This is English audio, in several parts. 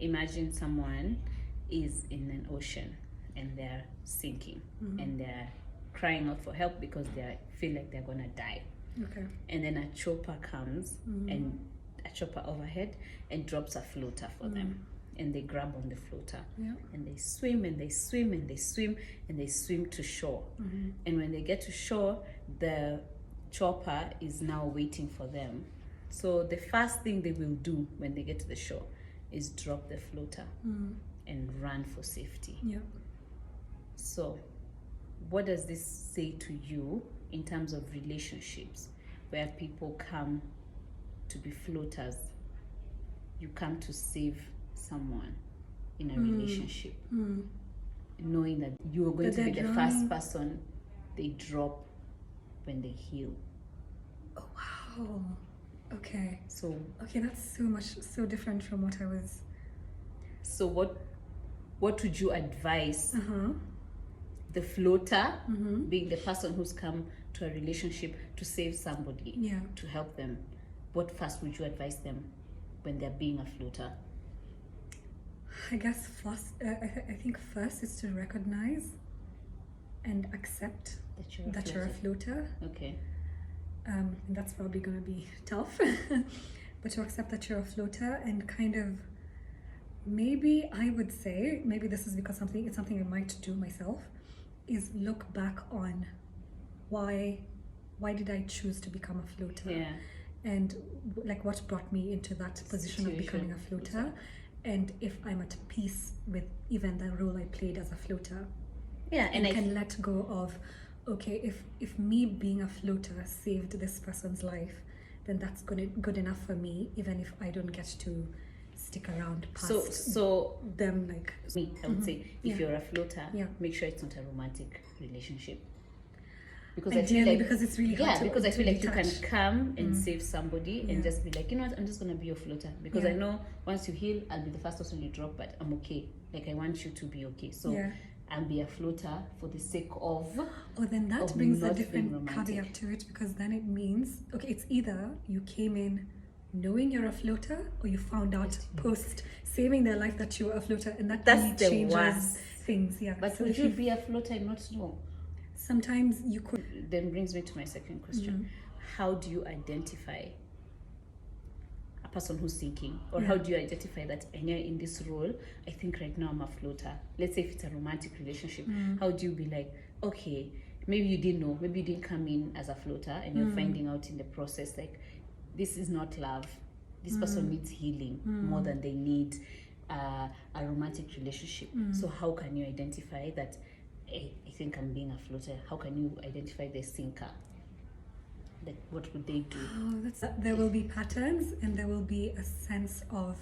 Imagine someone is in an ocean and they're sinking and they're crying out for help because they feel like they're gonna die. Okay. And then a chopper comes and a chopper overhead and drops a floater for them. And they grab on the floater. Yeah. And they swim and they swim and they swim and they swim to shore. And when they get to shore, the chopper is now waiting for them. So the first thing they will do when they get to the shore is drop the floater and run for safety. Yeah. So what does this say to you in terms of relationships where people come to be floaters? You come to save someone in a relationship, knowing that you are going to be the first person they drop when they heal. Oh wow. Okay. So that's so different from what I was. So what would you advise the floater, being the person who's come to a relationship to save somebody, to help them? What first would you advise them when they're being a floater? I guess first, I think first is to recognize and accept that you're a floater. Okay. And that's probably going to be tough, but to accept that you're a floater and kind of, maybe I would say, maybe this is because it's something I might do myself, is look back on why did I choose to become a floater? Yeah. And like what brought me into that position of becoming a floater, and if I'm at peace with even the role I played as a floater. Yeah, and I can let go of, okay, if me being a floater saved this person's life, then that's good enough for me, even if I don't get to stick around past them. Like me, I would say, if you're a floater, make sure it's not a romantic relationship. Because I feel like, because it's really hard because I feel like you can come and save somebody and just be like, you know what, I'm just gonna be your floater, because I know once you heal, I'll be the first person you drop, but I'm okay. Like, I want you to be okay. So I'll be a floater for the sake of. Oh, then that brings a different caveat to it, because then it means, okay, it's either you came in knowing you're a floater, or you found out post saving their life that you were a floater, and that's really the changes worst things. Yeah. But so would you be a floater and not know? Sometimes you could. Then brings me to my second question. How do you identify a person who's sinking? Or how do you identify that in this role, I think right now I'm a floater? Let's say if it's a romantic relationship, how do you be like, okay, maybe you didn't know, maybe you didn't come in as a floater and you're finding out in the process, like, this is not love. This person needs healing more than they need a romantic relationship. So how can you identify that, I think I'm being a floater? How can you identify the sinker? Like, what would they do? There will be patterns, and there will be a sense of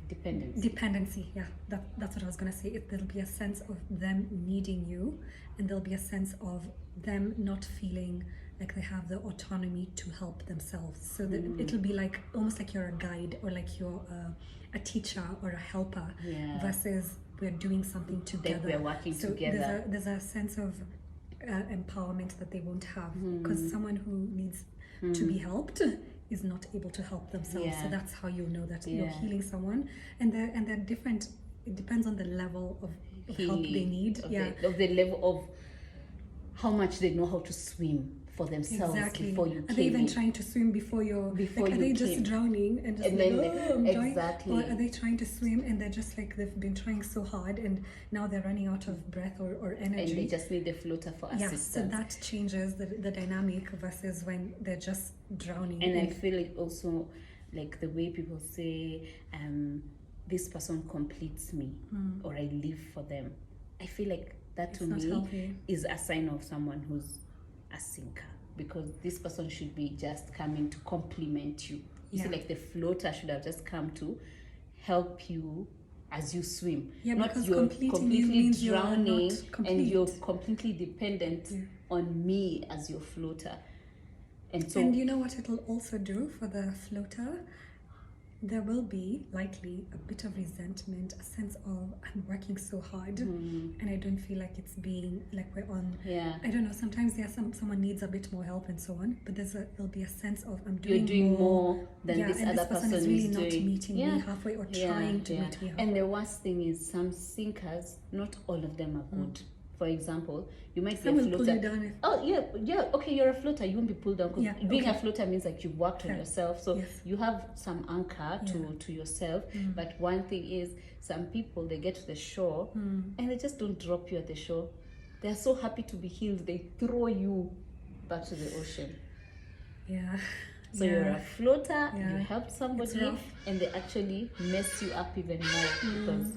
dependency. Yeah, that's what I was going to say. There'll be a sense of them needing you, and there'll be a sense of them not feeling like they have the autonomy to help themselves. So that it'll be like almost like you're a guide, or like you're a teacher or a helper, versus we're doing something together. Like we're working together. There's a sense of empowerment that they won't have, because someone who needs to be helped is not able to help themselves. So that's how you know that you're healing someone, and they're different. It depends on the level of help they need. Of the level of how much they know how to swim for themselves. Before you came. Are they even trying to swim before are they just drowning and just I'm drowning? Or are they trying to swim and they're just like, they've been trying so hard and now they're running out of breath or energy, and they just need the floater for assistance? So that changes the dynamic versus when they're just drowning. And I feel like also, like, the way people say, this person completes me, or I live for them, I feel like that to me is a sign of someone who's a sinker, because this person should be just coming to complement you. You see, like, the floater should have just come to help you as you swim. Not you're completely drowning and you're completely dependent on me as your floater. And so, and you know what it'll also do for the floater? there will be likely a bit of resentment, a sense of I'm working so hard and I don't feel like it's being like we're on. Yeah. I don't know. Sometimes there's someone needs a bit more help and so on, but there'll be a sense of I'm You're doing more than yeah, this and other this person person is really is not doing. meeting me halfway or trying to meet me halfway. And the worst thing is some sinkers, not all of them are good. For example, you might Some be a will pull floater. you down if, Oh yeah, okay, you're a floater, you won't be pulled down because Yeah, being okay. a floater means like you've worked on yourself, so Yes. you have some anchor to yourself. But one thing is, some people, they get to the shore and they just don't drop you at the shore. They're so happy to be healed, they throw you back to the ocean. yeah. So you're a floater, Yeah. you helped somebody, rough. and they actually mess you up even more because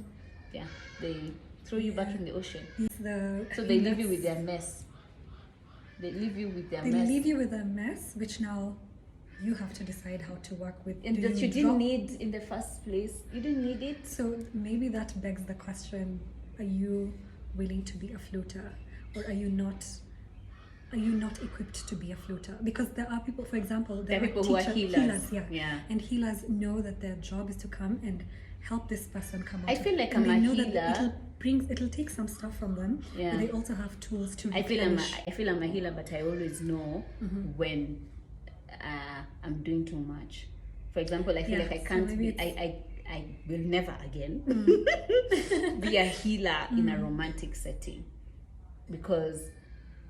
they throw you back in the ocean. So they leave you with their mess. They leave you with their They mess. leave you with a mess, which now you have to decide how to work with. And Do that you drop- didn't need in the first place. You didn't need it. So maybe that begs the question: are you willing to be a floater, or are you not? Are you not equipped to be a floater? Because there are people, for example, There are people who are healers. Yeah. And healers know that their job is to come and help this person come out. I feel like and I'm they a know healer. that it'll take some stuff from them, but they also have tools to I feel I'm replenish. a healer, but I always know when I'm doing too much. For example, I feel like I so can't maybe be. I will never again be a healer in a romantic setting, because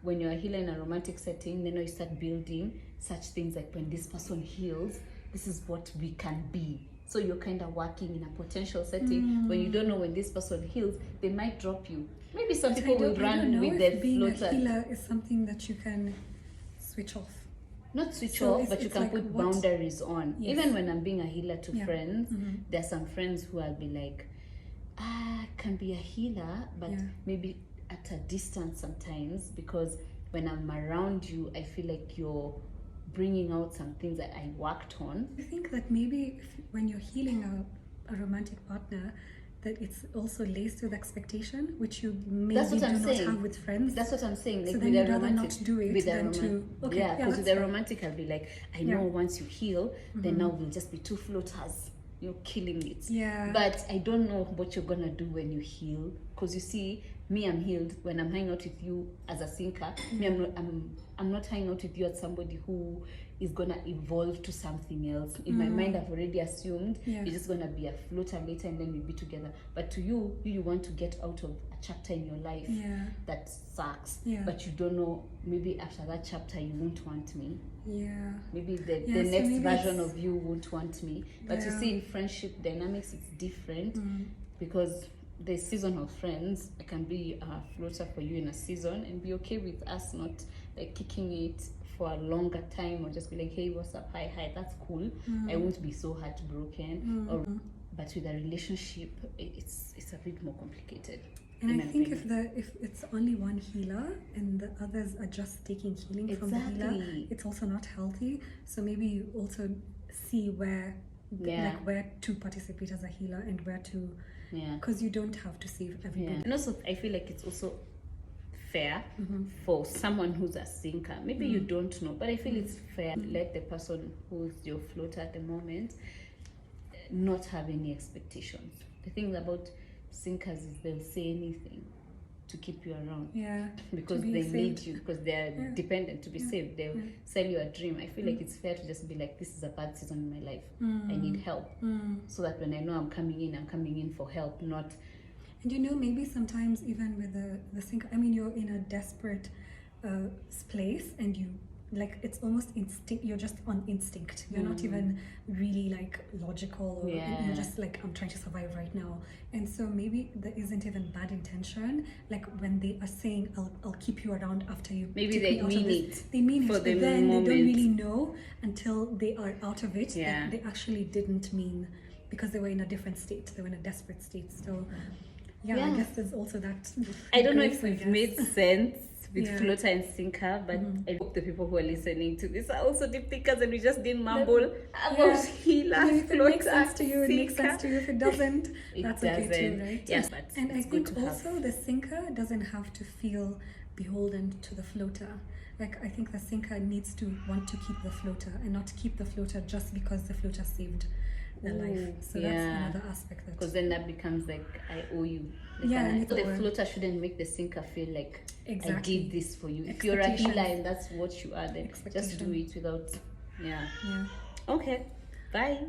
when you're a healer in a romantic setting, then you start building such things like when this person heals, this is what we can be. So you're kind of working in a potential setting when you don't know when this person heals, they might drop you. Maybe some But people I will don't run know with if their being floater. a healer is something that you can switch off. Not switch So off, it's- but you it's can like put what- boundaries on. Yes. Even when I'm being a healer to Yeah. friends, there are some friends who I'll be like, I can be a healer, but maybe at a distance sometimes, because when I'm around you, I feel like you're bringing out some things that I worked on. I think that maybe when you're healing a romantic partner, that it's also laced with expectation, which you maybe That's what do I'm not saying. have with friends. That's what I'm saying. Like So with then a you'd rather romantic, not do it with a than to. Okay, yeah, because that's with a fair. romantic, I'll be like, I know once you heal, then now we'll just be two floaters. You're killing it. Yeah. But I don't know what you're gonna do when you heal, because you see, me, I'm healed when I'm hanging out with you as a sinker. Me, I'm not hanging out with you as somebody who is gonna evolve to something else. In my mind, I've already assumed you're just gonna be a floater later, and then we'll be together. But to you want to get out of a chapter in your life that sucks. Yeah. But you don't know, maybe after that chapter you won't want me. Yeah. Maybe the So next maybe version it's- of you won't want me. But you see, in friendship dynamics, it's different because the seasonal friends. I can be a floater for you in a season and be okay with us not like kicking it for a longer time, or just be like, hey, what's up, hi, that's cool. I won't be so heartbroken. But with a relationship, it's a bit more complicated. And I think if it's only one healer and the others are just taking healing from the healer, it's also not healthy. So maybe you also see where to participate as a healer and where to, because you don't have to save everybody. And also I feel like it's also fair for someone who's a sinker. Maybe you don't know, but I feel it's fair. Let the person who's your floater at the moment not have any expectations. The thing about sinkers is they'll say anything to keep you around. Yeah. Because they need you, because they're dependent to be saved. They'll sell you a dream. I feel like it's fair to just be like, this is a bad season in my life. I need help. So that when I know I'm coming in for help, not. And you know, maybe sometimes even with the sinker, I mean, you're in a desperate place and you, like, it's almost instinct. You're just on instinct. You're not even really like logical, or you're just like, I'm trying to survive right now. And so maybe there isn't even bad intention. Like when they are saying, I'll keep you around after you. Maybe they mean it. They mean for it, the but then moment. they don't really know until they are out of it. Yeah. That they actually didn't mean, because they were in a different state. They were in a desperate state. So I guess there's also that. I don't know if grace, I we've guess. made sense with floater and sinker, but I hope the people who are listening to this are also deep thinkers and we just didn't mumble about healer, If it floater, makes sense to you, it makes sinker. sense to you. If it doesn't, It that's okay doesn't. too, right? Yes, but and I it's good think to also have. the sinker doesn't have to feel beholden to the floater. Like, I think the sinker needs to want to keep the floater and not keep the floater just because the floater saved their life. So that's another aspect. Because then that becomes like, I owe you. Like, Yeah, and the floater shouldn't make the sinker feel like, exactly. I did this for you. If you're a healer and that's what you are, then just do it without. Yeah. Yeah. Okay. Bye.